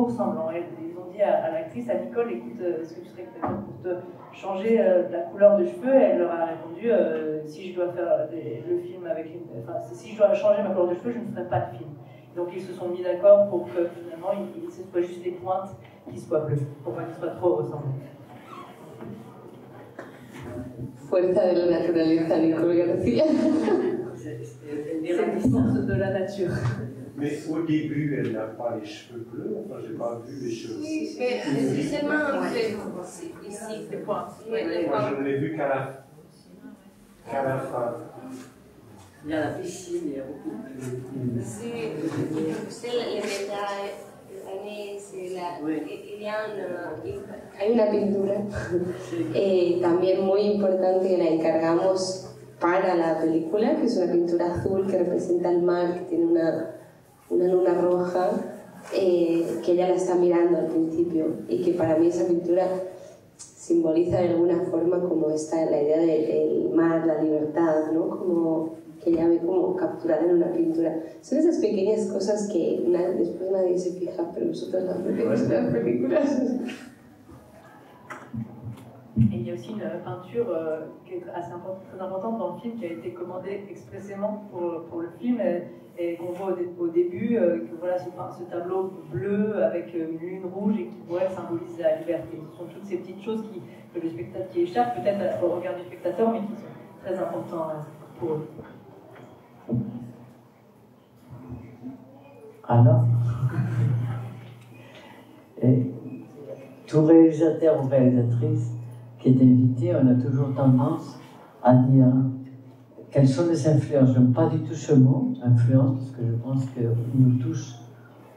ressemblant. Ils ont dit à l'actrice, à Nicole, écoute, est-ce que tu serais peut-être pour te changer la couleur de cheveux? Elle leur a répondu, si je dois faire le film si je dois changer ma couleur de cheveux, je ne ferai pas de film. Donc ils se sont mis d'accord pour que finalement ce soit juste des pointes qui soient bleues, pour pas qu'ils soient trop ressemblants. Fuerza de la naturaleza, Nicole García. C'est l'essence de la nature. Mais au début, elle n'a pas les cheveux bleus, enfin, j'ai pas vu les cheveux. Oui, mais c'est seulement ici, des points. Moi, je ne l'ai vu qu'à la fin. Il y a la piscine, il y a beaucoup de... Sí, usted le vendrá hay una pintura también muy importante que la encargamos para la película, que es una pintura azul que representa el mar, que tiene una luna roja, que ella la está mirando al principio, y que para mí esa pintura simboliza de alguna forma como la idea del mar, la libertad, ¿no? Como que ella ve como capturada en una pintura. Son esas pequeñas cosas que después nadie se fija, pero nosotros las metemos en las películas. Et il y a aussi une peinture qui est assez très importante dans le film, qui a été commandée expressément pour le film, et qu'on voit au début, que voilà, ce tableau bleu avec une lune rouge et qui pourrait symboliser la liberté. Ce sont toutes ces petites choses que le spectateur, qui échappent peut-être au regard du spectateur, mais qui sont très importantes pour eux. Alors, et tout réalisateur ou réalisatrice qui est invité, on a toujours tendance à dire quelles sont les influences. Je n'aime pas du tout ce mot, influence, parce que je pense que nous tous,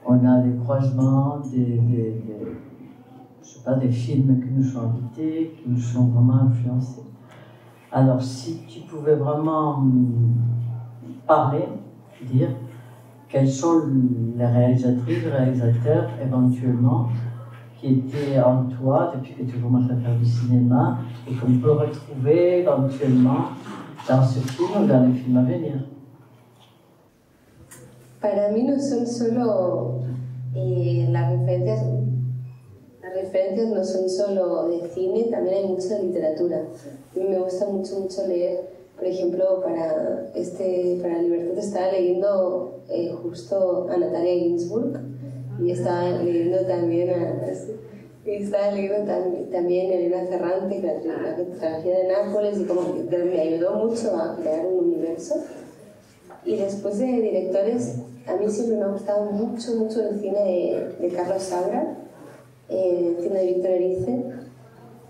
on a des croisements, des films qui nous sont invités, qui nous sont vraiment influencés. Alors, si tu pouvais vraiment parler, dire quels sont les réalisatrices, réalisateurs, éventuellement, qui étaient en toi depuis que tu commences à faire du cinéma et qu'on peut retrouver éventuellement dans ce film ou dans les films à venir. Para mí no son solo las referencias no son solo de cine, también hay mucha literatura. A mí me gusta mucho leer, por ejemplo, para Libertad estaba leyendo justo a Natalia Ginzburg y estaba leyendo también también Elena Ferrante, la tragedia de Nápoles, y como que me ayudó mucho a crear un universo. Y después de directores, a mí siempre me ha gustado mucho el cine de Carlos Saura, el cine de Víctor Erice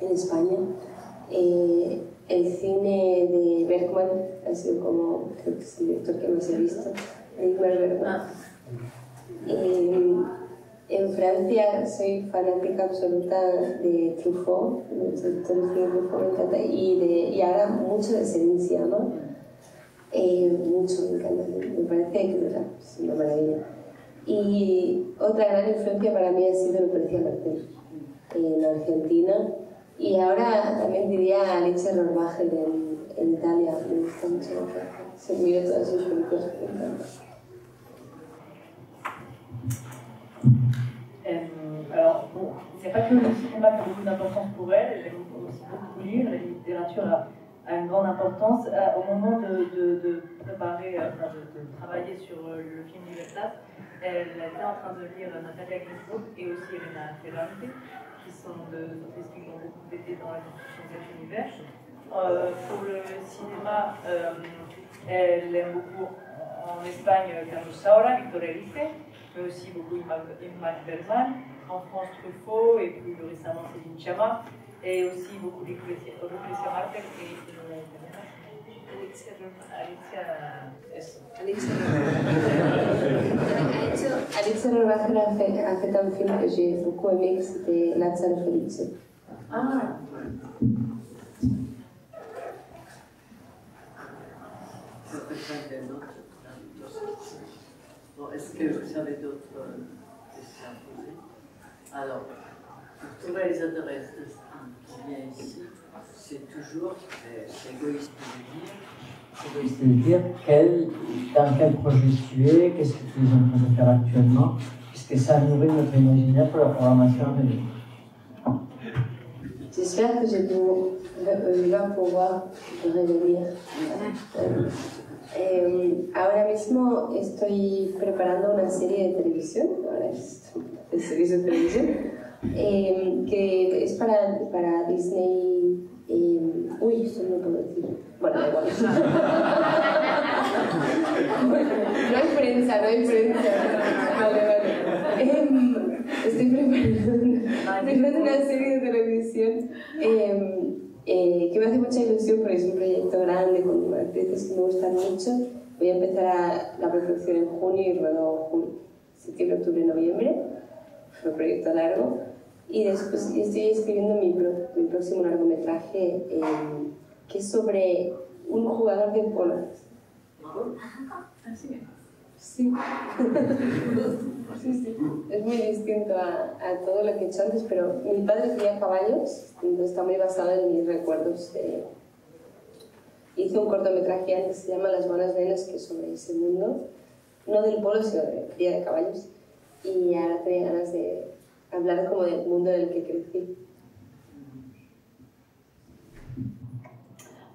en España, el cine de Bergman, ha sido como, creo que es el director que más he visto, Ingmar Bergman. En Francia soy fanática absoluta de Truffaut, de Truffaut me encanta, y ahora mucho de Céline Sciamma. Mucho, me encanta, me parece que es una maravilla. Y otra gran influencia para mí ha sido Lucrecia Martel. En Argentina Y ahora también diría Alicia Rohrwacher en Italia, me gusta mucho, se mira todas sus películas, me encanta. Alors, bon, il n'y a pas que le cinéma qui a beaucoup d'importance pour elle, elle aime aussi beaucoup lire, la littérature a une grande importance. Au moment de préparer, de travailler sur le film Libertad, elle était en train de lire Natalia Ginzburg et aussi Elena Ferrante, qui sont deux autrices qui ont beaucoup aidé dans la construction de cet univers. Pour le cinéma, elle aime beaucoup en Espagne Carlos Saura, Víctor Erice, mais aussi beaucoup Ingmar Bergman, en France Truffaut et plus récemment Céline Sciamma, et aussi beaucoup Lucrecia Martel et Alicia Rohrwacher a fait un film que j'ai beaucoup aimé, c'était Lazzaro Felice. Ah. Bon, est-ce que vous avez d'autres questions à poser? Alors, pour tous les adresses qui viennent ici, c'est toujours égoïste de dire dans quel projet tu es, qu'est-ce que tu es en train de faire actuellement, puisque ça nourrit notre imaginaire pour la programmation à venir. J'espère que je vais pouvoir revenir. Ahora mismo estoy preparando una serie de televisión, de series de televisión, que es para Disney. Uy, eso no puedo decir. Bueno, da igual. No hay prensa. Vale. Estoy preparando una serie de televisión que me hace mucha ilusión porque es un proyecto grande con actrices que me gustan mucho. Voy a empezar la producción en junio y luego septiembre, octubre, noviembre. Fue un proyecto largo. Y después estoy escribiendo mi próximo largometraje que es sobre un jugador de polo. Sí. Sí. Es muy distinto a todo lo que he hecho antes, pero mi padre cría caballos, entonces está muy basado en mis recuerdos. Hice un cortometraje antes que se llama Las buenas nenas, que es sobre ese mundo, no del polo, sino de cría de caballos. Y ahora tenía ganas de hablar como del mundo en el que crecí.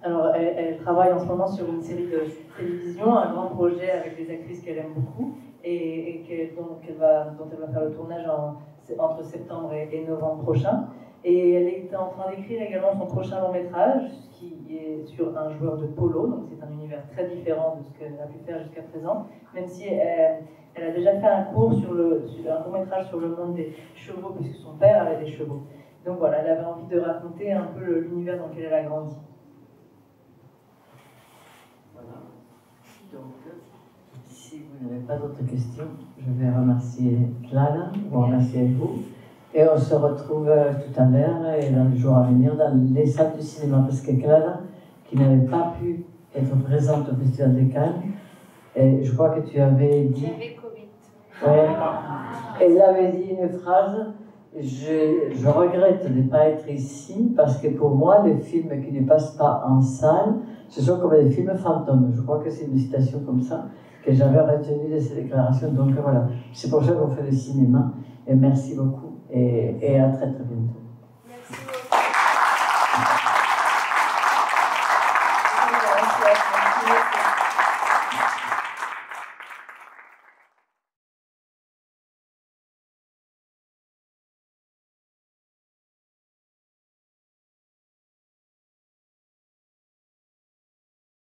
Alors, elle travaille en ce moment sur une série de télévision, un grand projet avec des actrices qu'elle aime beaucoup et dont elle va faire le tournage entre septembre et novembre prochain. Et elle est en train d'écrire également son prochain long métrage qui est sur un joueur de polo, donc c'est un univers très différent de ce qu'elle a pu faire jusqu'à présent, même si elle a déjà fait un cours un court métrage sur le monde des chevaux puisque son père avait des chevaux. Donc voilà, elle avait envie de raconter un peu l'univers dans lequel elle a grandi. Donc, si vous n'avez pas d'autres questions, je vais remercier Clara, vous remercier vous, et on se retrouve tout à l'heure et dans les jours à venir dans les salles du cinéma, parce que Clara, qui n'avait pas pu être présente au Festival de Cannes, et je crois que tu avais dit... J'avais Covid. Ouais, elle avait dit une phrase, je regrette de ne pas être ici, parce que pour moi, les films qui ne passent pas en salle, ce sont comme des films fantômes. Je crois que c'est une citation comme ça que j'avais retenue de ces déclarations. Donc voilà, c'est pour ça qu'on fait le cinéma. Et merci beaucoup et à très très bientôt.